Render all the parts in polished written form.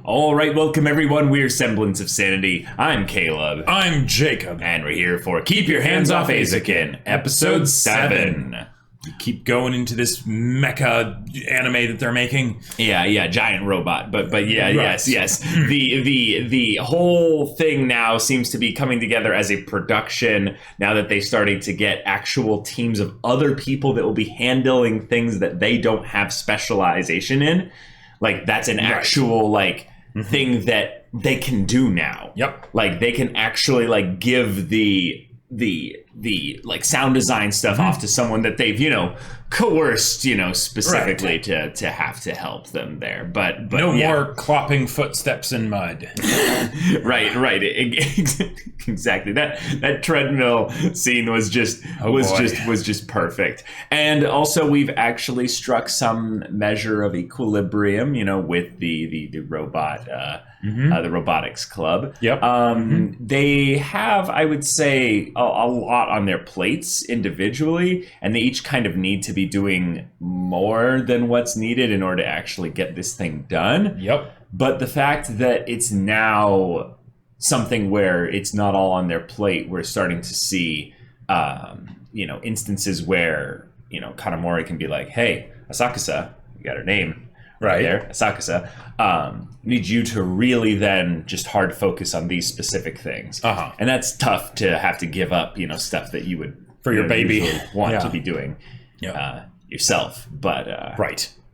All right, welcome everyone. We're Semblance of Sanity. I'm Caleb. I'm Jacob. And we're here for Keep Your Hands Off Eizouken, Episode 7. We keep going into this mecha anime that they're making. Yeah, giant robot. But yeah, right. yes. The whole thing now seems to be coming together as a production now that they're starting to get actual teams of other people that will be handling things that they don't have specialization in. Like, that's an actual, thing that they can do now. Yep. Like, they can actually, give the sound design stuff off to someone that they've, coerced, specifically to have to help them there. But no more clopping footsteps in mud. Right. Exactly. That treadmill scene was just perfect. And also we've actually struck some measure of equilibrium, with the robot the robotics club. Yep. They have, I would say, a lot on their plates individually, and they each kind of need to be doing more than what's needed in order to actually get this thing done. Yep. But the fact that it's now something where it's not all on their plate, we're starting to see, instances where, Kanamori can be like, hey, Asakasa, you got her name right there, Asakasa, need you to really then just hard focus on these specific things. And that's tough to have to give up, stuff that you would for your baby want to be doing yourself. But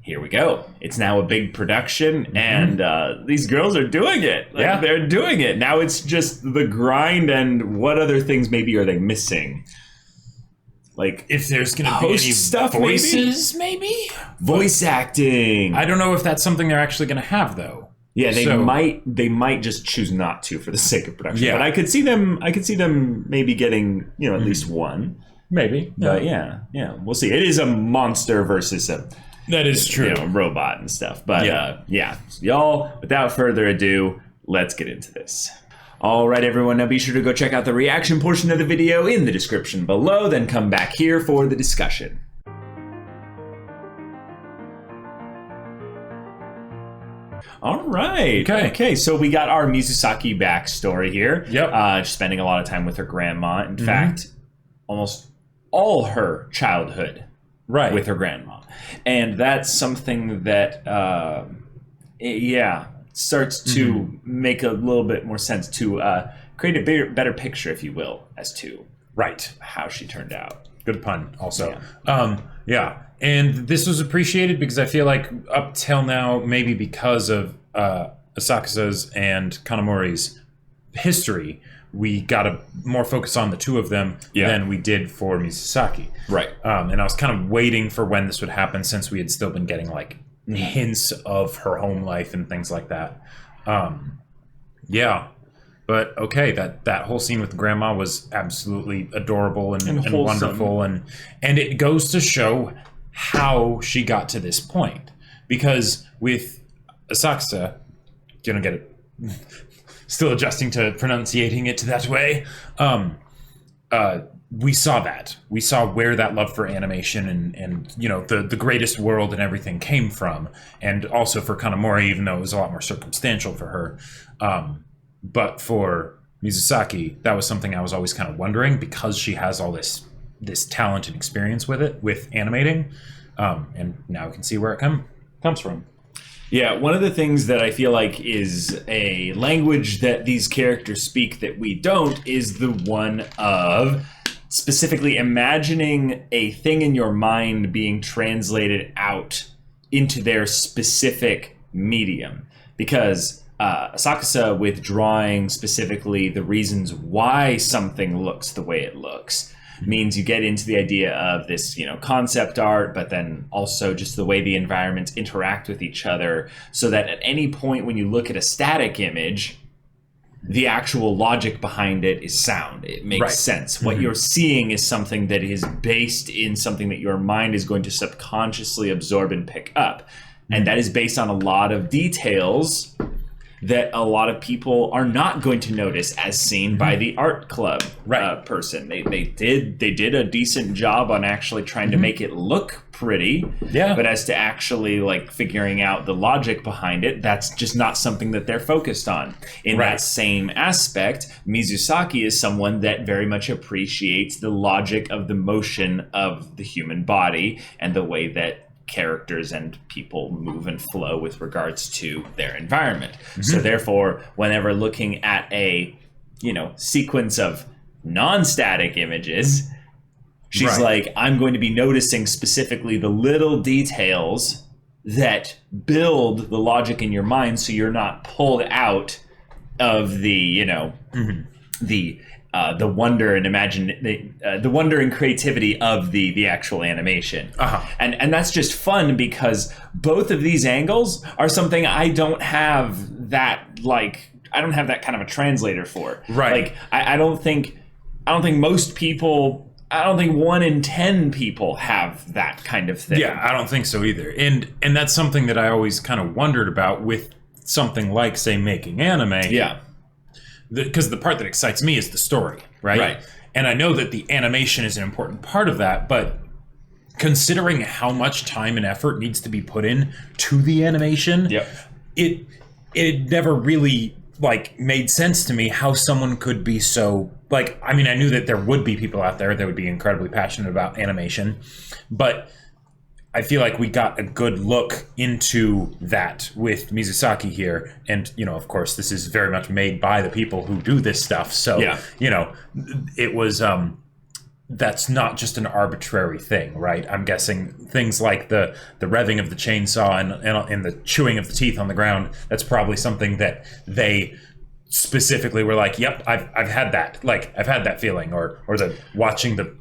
here we go. It's now a big production, and these girls are doing it. They're doing it. Now it's just the grind, and what other things maybe are they missing? Like, if there's going to be any stuff, voices, maybe? Voice acting. I don't know if that's something they're actually going to have, though. Yeah, they might just choose not to for the sake of production. Yeah. But I could see them maybe getting, at least one. Maybe. But yeah, we'll see. It is a monster versus a that is true. Robot and stuff. But so y'all, without further ado, let's get into this. All right, everyone, now be sure to go check out the reaction portion of the video in the description below, then come back here for the discussion. All right. Okay. So we got our Mizusaki backstory here. Yep. Spending a lot of time with her grandma. In fact, almost all her childhood with her grandma. And that's something that, starts to make a little bit more sense to create a better picture, if you will, as to how she turned out. Good pun, also. And this was appreciated because I feel like up till now, maybe because of Asakasa's and Kanamori's history, we got a more focus on the two of them than we did for Mizusaki. Right. And I was kind of waiting for when this would happen, since we had still been getting hints of her home life and things like that. But okay, that whole scene with Grandma was absolutely adorable and wonderful, and it goes to show how she got to this point. Because with Asakasa, get it, still adjusting to pronunciating it that way, we saw that. We saw where that love for animation and the greatest world and everything came from. And also for Kanamori, even though it was a lot more circumstantial for her. But for Mizusaki, that was something I was always kind of wondering, because she has all this talent and experience with animating. And now we can see where it comes from. Yeah, one of the things that I feel like is a language that these characters speak that we don't is the one of specifically imagining a thing in your mind being translated out into their specific medium. Because Asakasa, with drawing specifically the reasons why something looks the way it looks, means you get into the idea of this, concept art, but then also just the way the environments interact with each other, so that at any point when you look at a static image, the actual logic behind it is sound. It makes sense. What you're seeing is something that is based in something that your mind is going to subconsciously absorb and pick up. And that is based on a lot of details that a lot of people are not going to notice as seen by the art club person. They did a decent job on actually trying to make it look pretty. Yeah. But as to actually like figuring out the logic behind it, that's just not something that they're focused on. In Right. that same aspect, Mizusaki is someone that very much appreciates the logic of the motion of the human body and the way that characters and people move and flow with regards to their environment. So therefore, whenever looking at a, sequence of non-static images, she's like, I'm going to be noticing specifically the little details that build the logic in your mind, so you're not pulled out of the, the wonder and the wonder and creativity of the actual animation. And that's just fun because both of these angles are something I don't have that kind of a translator for. Right. Like I don't think most people. I don't think 1 in 10 people have that kind of thing. Yeah, I don't think so either. And that's something that I always kind of wondered about with something like, say, making anime. Yeah. Because the part that excites me is the story, right? Right. And I know that the animation is an important part of that, but considering how much time and effort needs to be put in to the animation, it never really made sense to me how someone could be so I knew that there would be people out there that would be incredibly passionate about animation, but I feel like we got a good look into that with Mizusaki here. And, of course, this is very much made by the people who do this stuff. So, it was, that's not just an arbitrary thing, right? I'm guessing things like the revving of the chainsaw and the chewing of the teeth on the ground, that's probably something that they specifically were like, yep, I've had that. I've had that feeling, or the watching the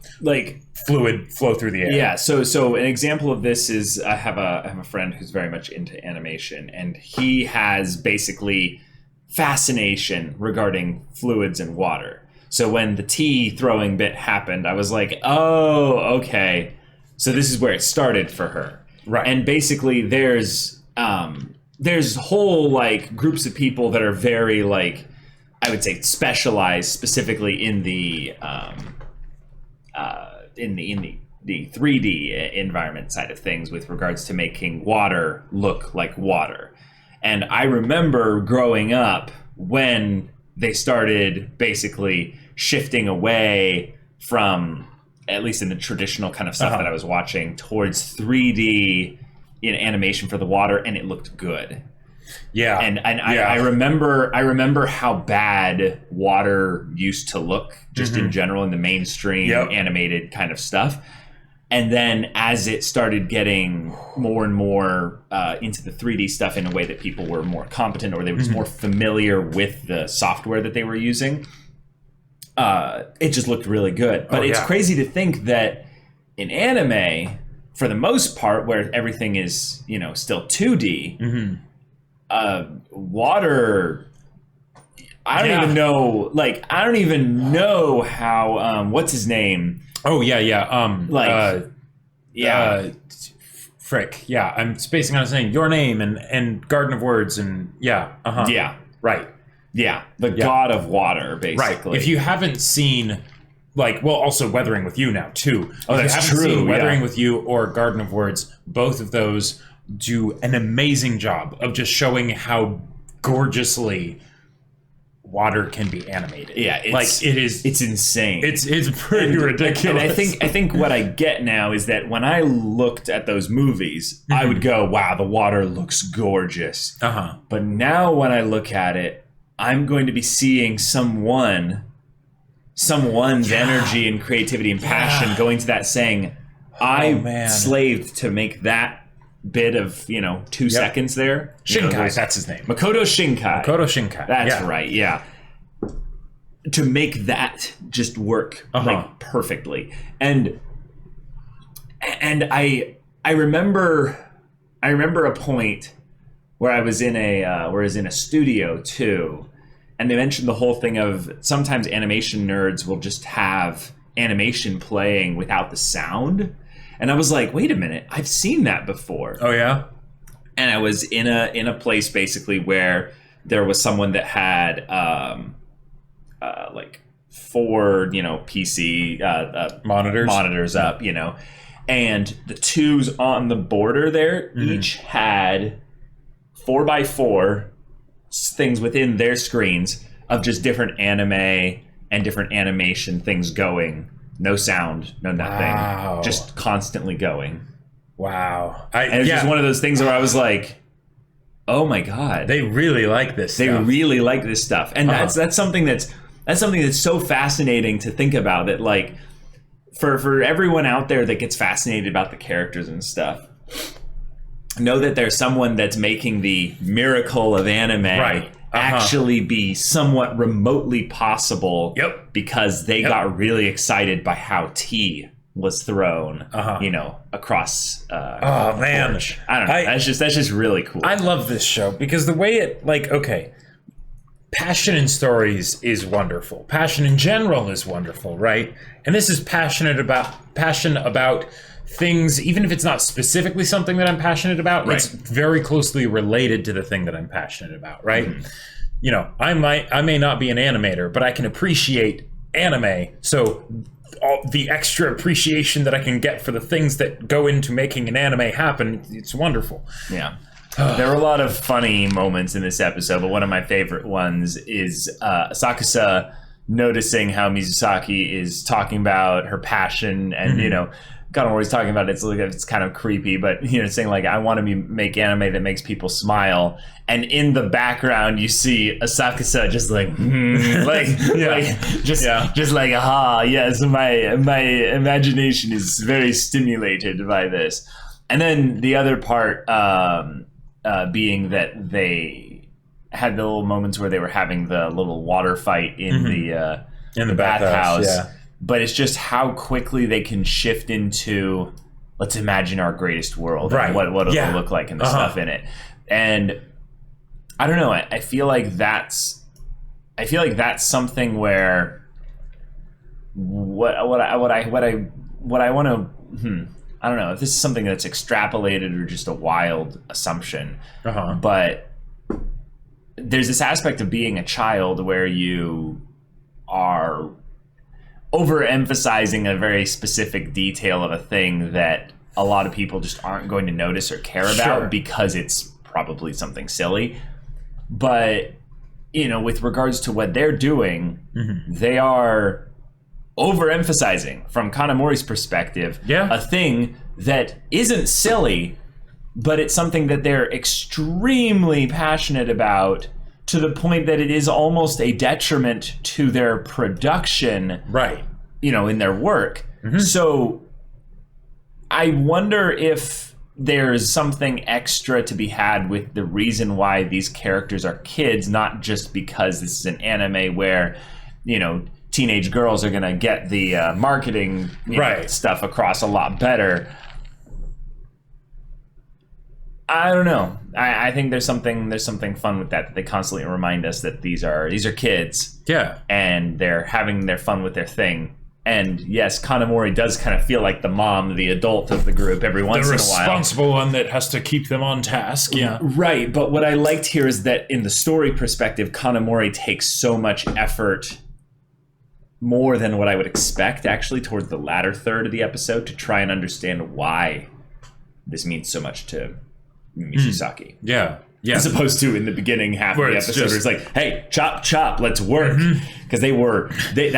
fluid flow through the air. Yeah. So an example of this is I have a friend who's very much into animation, and he has basically fascination regarding fluids and water. So when the tea throwing bit happened, I was like, oh, okay. So this is where it started for her. Right. And basically there's whole groups of people that are very I would say specialized specifically in the 3D environment side of things with regards to making water look like water. And I remember growing up when they started basically shifting away from, at least in the traditional kind of stuff that I was watching, towards 3D in animation for the water, and it looked good. Yeah. And I remember how bad water used to look just in general in the mainstream animated kind of stuff. And then as it started getting more and more into the 3D stuff in a way that people were more competent, or they were just more familiar with the software that they were using, it just looked really good. But it's crazy to think that in anime, for the most part, where everything is, still 2D, water, I don't even know how, what's his name? Oh, yeah. Frick. Yeah, I'm spacing on his name. Your Name and Garden of Words and Yeah. Right. Yeah. The god of water, basically. Right. If you haven't seen, also Weathering with You now, too. Oh, if that's you haven't true. seen Weathering with You or Garden of Words, both of those do an amazing job of just showing how gorgeously water can be animated. Yeah, it's insane. It's pretty ridiculous. And I think what I get now is that when I looked at those movies, I would go, wow, the water looks gorgeous. But now when I look at it, I'm going to be seeing someone's energy and creativity and passion going to that, saying, I slaved to make that bit of 2 seconds there. Shinkai, that's his name. Makoto Shinkai. That's right. Yeah. To make that just work perfectly, and I remember a point where I was in a studio too, and they mentioned the whole thing of sometimes animation nerds will just have animation playing without the sound. And I was like, wait a minute, I've seen that before. Oh, yeah? And I was in a place basically where there was someone that had 4, PC monitors up, And the twos on the border there each had 4x4 things within their screens of just different anime and different animation things going. No sound, no nothing. Wow. Just constantly going. Wow. And it's just one of those things where I was like, oh my God. They really like this They stuff. really like this stuff. And that's something that's so fascinating to think about, that like for everyone out there that gets fascinated about the characters and stuff, know that there's someone that's making the miracle of anime actually be somewhat remotely possible because they got really excited by how tea was thrown across oh man, porch. I don't know. That's just really cool. I love this show because the way it, like, okay, passion in stories is wonderful. Passion in general is wonderful, right? And this is passion about things, even if it's not specifically something that I'm passionate about, it's very closely related to the thing that I'm passionate about, right? You know, I may not be an animator, but I can appreciate anime. So all the extra appreciation that I can get for the things that go into making an anime happen, it's wonderful. Yeah. There were a lot of funny moments in this episode, but one of my favorite ones is Asakusa noticing how Mizusaki is talking about her passion, and you know, kind of always talking about it's kind of creepy, but you know, saying like, I want to make anime that makes people smile, and in the background you see Asakusa just like just like, aha, yes, my imagination is very stimulated by this. And then the other part being that they had the little moments where they were having the little water fight in the bathhouse. Yeah. But it's just how quickly they can shift into, let's imagine our greatest world. Right. And what it'll look like and the stuff in it. And I don't know. I feel like that's something where what I want to. I don't know if this is something that's extrapolated or just a wild assumption, but there's this aspect of being a child where you are overemphasizing a very specific detail of a thing that a lot of people just aren't going to notice or care about because it's probably something silly. But, you know, with regards to what they're doing, they are overemphasizing, from Kanamori's perspective, a thing that isn't silly, but it's something that they're extremely passionate about, to the point that it is almost a detriment to their production, you know, in their work. So I wonder if there's something extra to be had with the reason why these characters are kids, not just because this is an anime where, you know, teenage girls are going to get the marketing stuff across a lot better. I don't know. I think there's something fun with that they constantly remind us that these are kids. Yeah. And they're having their fun with their thing. And yes, Kanamori does kind of feel like the mom, the adult of the group every once in a while. The responsible one that has to keep them on task. Yeah. Right. But what I liked here is that in the story perspective, Kanamori takes so much effort, more than what I would expect, actually, towards the latter third of the episode, to try and understand why this means so much to Mizusaki. Yeah. As opposed to in the beginning half of the episode, where it's like, hey, chop, let's work. Because that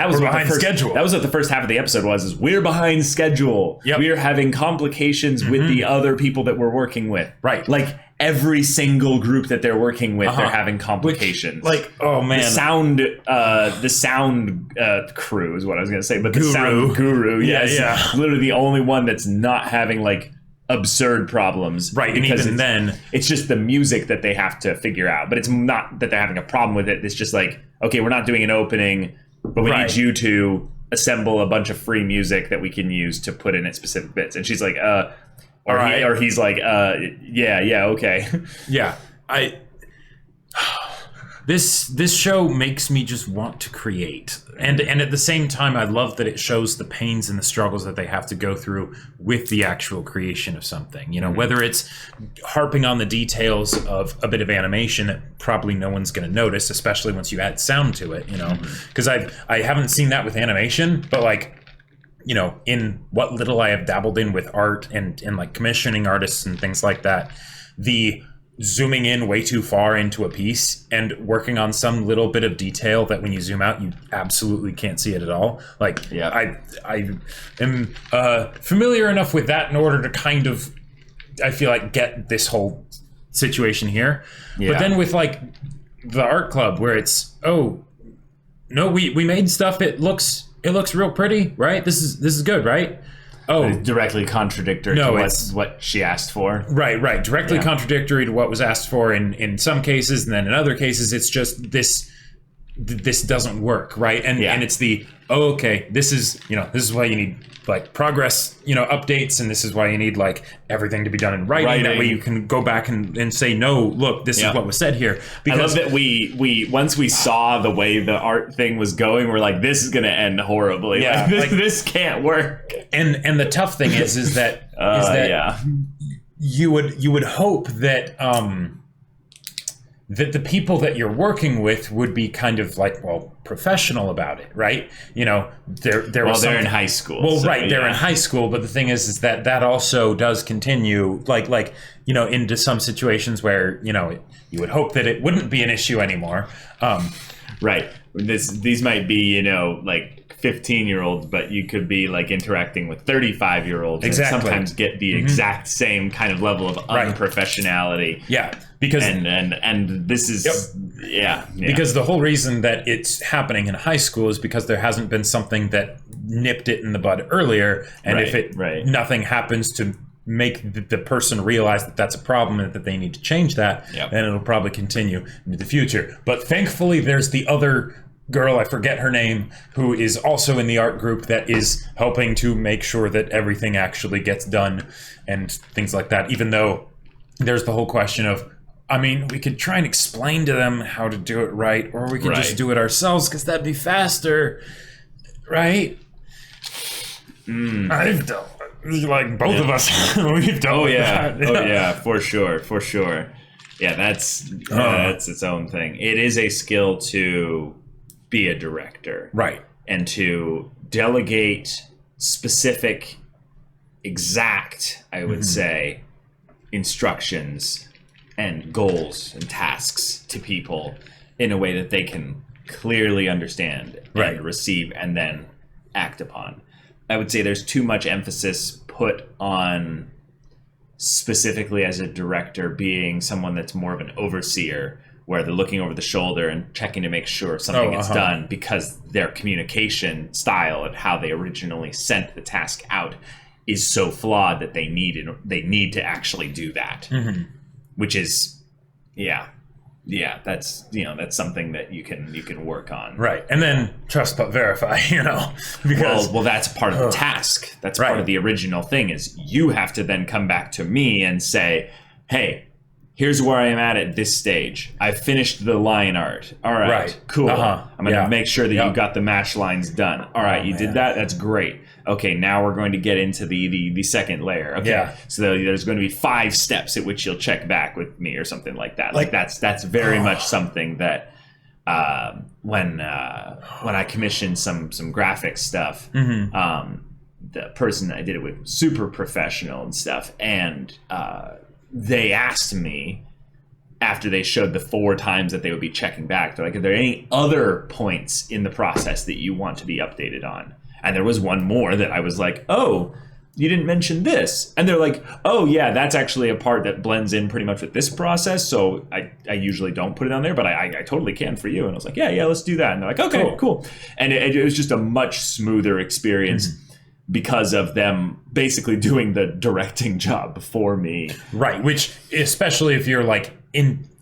was behind schedule. That was what the first half of the episode was, is we're behind schedule. We're having complications with the other people that we're working with. Right. Like every single group that they're working with, they're having complications. Oh man. The sound crew is what I was going to say, but the sound guru, yes. Literally the only one that's not having like absurd problems, right? And even then, it's just the music that they have to figure out. But it's not that they're having a problem with it. It's just like, okay, we're not doing an opening, but we need you to assemble a bunch of free music that we can use to put in at specific bits. And she's like, or he's like, okay. Yeah, This show makes me just want to create. And at the same time, I love that it shows the pains and the struggles that they have to go through with the actual creation of something. You know, whether it's harping on the details of a bit of animation that probably no one's going to notice, especially once you add sound to it, you know. Because I haven't seen that with animation, but like in what little I have dabbled in with art and like commissioning artists and things like that, the zooming in way too far into a piece and working on some little bit of detail that when you zoom out you absolutely can't see it at all. Like, I am familiar enough with that in order to kind of, I feel like, get this whole situation here. But then with like the art club where it's, oh no, we made stuff, it looks real pretty, right? This is good, right? Oh, directly contradictory to what she asked for. Right. Directly contradictory to what was asked for in some cases, and then in other cases, it's just this doesn't work, right? And it's the okay, this is why you need like progress, updates, and this is why you need like everything to be done in writing. That way you can go back and say, no, look, this is what was said here. Because I love that we once we saw the way the art thing was going, we're like, this is going to end horribly. Yeah, this can't work. And the tough thing is that you would hope that that the people that you're working with would be kind of like, professional about it, right? They're in high school. Well, so, right, they're in high school, but the thing is that also does continue, like into some situations where you would hope that it wouldn't be an issue anymore. Right. These might be like 15-year-olds, but you could be like interacting with 35-year-olds exactly. and sometimes get the exact same kind of level of unprofessionality. Yeah, because and this is because the whole reason that it's happening in high school is because there hasn't been something that nipped it in the bud earlier, and if nothing happens to make the person realize that that's a problem and that they need to change that, then it'll probably continue into the future. But thankfully, there's the other girl, I forget her name, who is also in the art group that is helping to make sure that everything actually gets done and things like that, even though there's the whole question of, we could try and explain to them how to do it right, or we could just do it ourselves because that'd be faster, right? I've done, like, both of us, we've done that. For sure. Yeah, that's its own thing. It is a skill to be a director, right, and to delegate specific, exact, I would say, instructions and goals and tasks to people in a way that they can clearly understand and receive and then act upon. I would say there's too much emphasis put on specifically as a director being someone that's more of an overseer, where they're looking over the shoulder and checking to make sure something is done, because their communication style and how they originally sent the task out is so flawed that they need to actually do that, which is, that's that's something that you can work on, right? And then trust but verify, because well that's part of the task. That's part of the original thing. Is you have to then come back to me and say, hey, here's where I am at this stage. I've finished the line art. All right, cool. I'm going to make sure that you got the match lines done. All right, you did that. That's great. Okay, now we're going to get into the second layer. Okay, so there's going to be 5 steps at which you'll check back with me or something like that. Like that's very much something that when I commissioned some graphic stuff, the person I did it with, super professional and stuff, and they asked me after they showed the 4 times that they would be checking back, they're like, are there any other points in the process that you want to be updated on? And there was one more that I was like, oh, you didn't mention this. And they're like, oh yeah, that's actually a part that blends in pretty much with this process. So I usually don't put it on there, but I totally can for you. And I was like, yeah, let's do that. And they're like, okay, cool. And it was just a much smoother experience because of them basically doing the directing job for me. Right, which, especially if you're like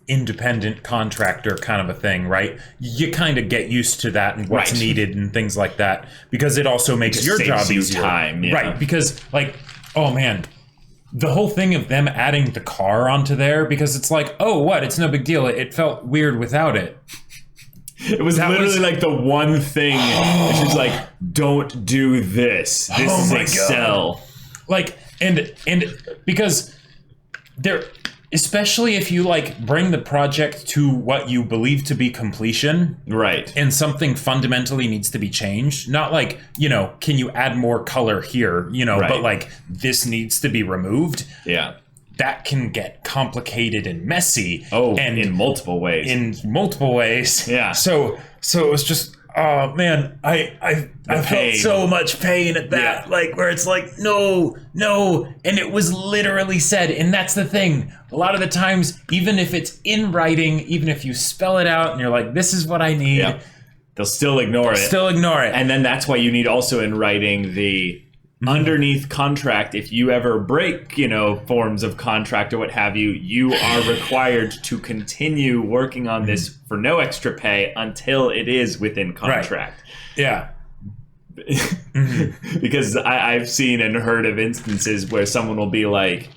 independent contractor kind of a thing, right? You kind of get used to that and what's needed and things like that, because it also makes your job easier. Time, right, because like, oh man, the whole thing of them adding the car onto there, because it's like, oh, what? It's no big deal. It felt weird without it. It was literally like the one thing. She's like, don't do this. This is Excel. God. Like, and because Especially if you like bring the project to what you believe to be completion. Right. And something fundamentally needs to be changed. Not like, can you add more color here, Right. but like this needs to be removed. Yeah. That can get complicated and messy. Oh, and in multiple ways. Yeah. So it was just, oh man, I felt so much pain at that. Like where it's like, no. And it was literally said. And that's the thing. A lot of the times, even if it's in writing, even if you spell it out and you're like, this is what I need. They'll still ignore it. And then that's why you need also in writing the underneath contract. If you ever break, forms of contract or what have you, you are required to continue working on this for no extra pay until it is within contract. Right. Yeah. Because I've seen and heard of instances where someone will be like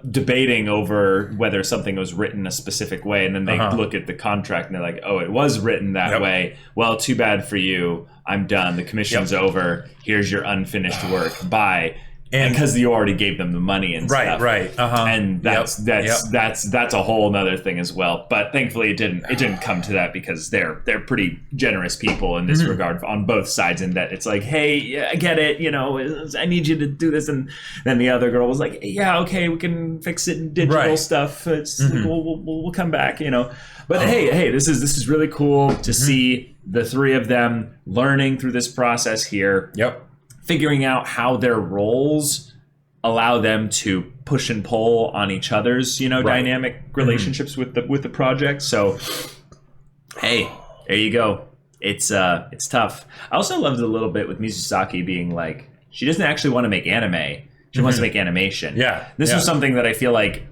debating over whether something was written a specific way, and then they look at the contract and they're like, oh, it was written that way. Well, too bad for you. I'm done. The commission's over. Here's your unfinished work. Bye. And because you already gave them the money and stuff. Right. And that's a whole nother thing as well. But thankfully it didn't come to that, because they're pretty generous people in this regard on both sides, in that it's like, hey, I get it, I need you to do this, and then the other girl was like, yeah, okay, we can fix it in digital stuff. It's we'll come back, But hey, this is really cool to see the three of them learning through this process here. Yep. Figuring out how their roles allow them to push and pull on each other's, dynamic relationships with the project. So, hey, there you go. It's tough. I also loved it a little bit with Mizusaki being like, she doesn't actually want to make anime. She wants to make animation. Yeah. This was something that I feel like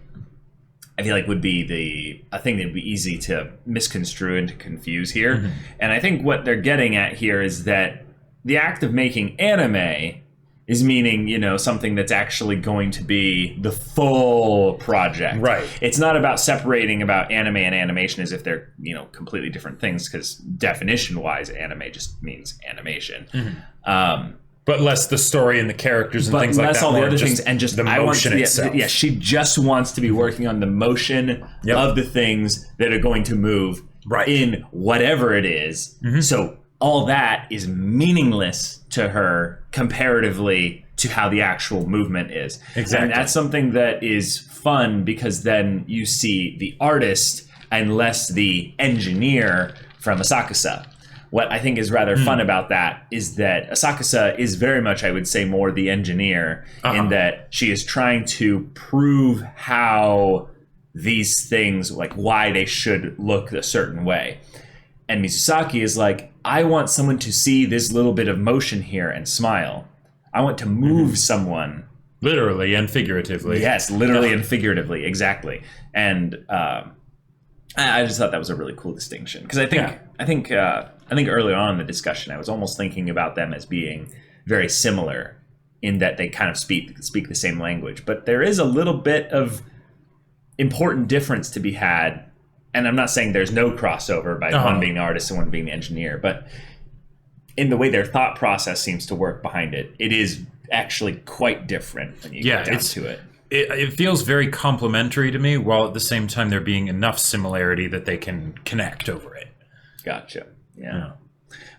would be a thing that would be easy to misconstrue and to confuse here. And I think what they're getting at here is that the act of making anime is meaning, something that's actually going to be the full project. Right. It's not about separating about anime and animation as if they're, completely different things, because definition-wise, anime just means animation. But less the story and the characters and things like that. Less all the other things, and just the motion itself. Yeah, she just wants to be working on the motion of the things that are going to move in whatever it is. So all that is meaningless to her comparatively to how the actual movement is. Exactly. And that's something that is fun, because then you see the artist and less the engineer from Asakusa. What I think is rather fun about that is that Asakusa is very much, I would say, more the engineer, in that she is trying to prove how these things, like why they should look a certain way. And Mizusaki is like, I want someone to see this little bit of motion here and smile. I want to move someone. Literally and figuratively. Yes, literally and figuratively, exactly. And I just thought that was a really cool distinction, because I think earlier on in the discussion, I was almost thinking about them as being very similar in that they kind of speak the same language, but there is a little bit of important difference to be had. And I'm not saying there's no crossover by one being the artist and one being the engineer, but in the way their thought process seems to work behind it, it is actually quite different when you get down to it. It feels very complementary to me, while at the same time there being enough similarity that they can connect over it. Gotcha. Yeah.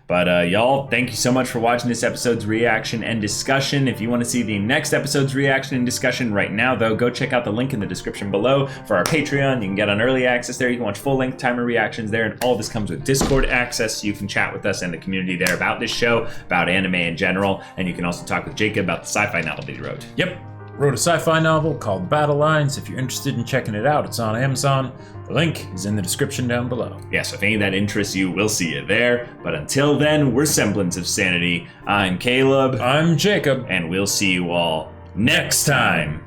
But y'all, thank you so much for watching this episode's reaction and discussion. If you want to see the next episode's reaction and discussion right now, though, go check out the link in the description below for our Patreon. You can get on early access there. You can watch full-length timer reactions there, and all this comes with Discord access, so you can chat with us and the community there about this show, about anime in general, and you can also talk with Jacob about the sci-fi novel that he wrote. Yep. Wrote a sci-fi novel called Battle Lines. If you're interested in checking it out, it's on Amazon. The link is in the description down below. Yeah, so if any of that interests you, we'll see you there. But until then, we're Semblance of Sanity. I'm Caleb. I'm Jacob. And we'll see you all next time.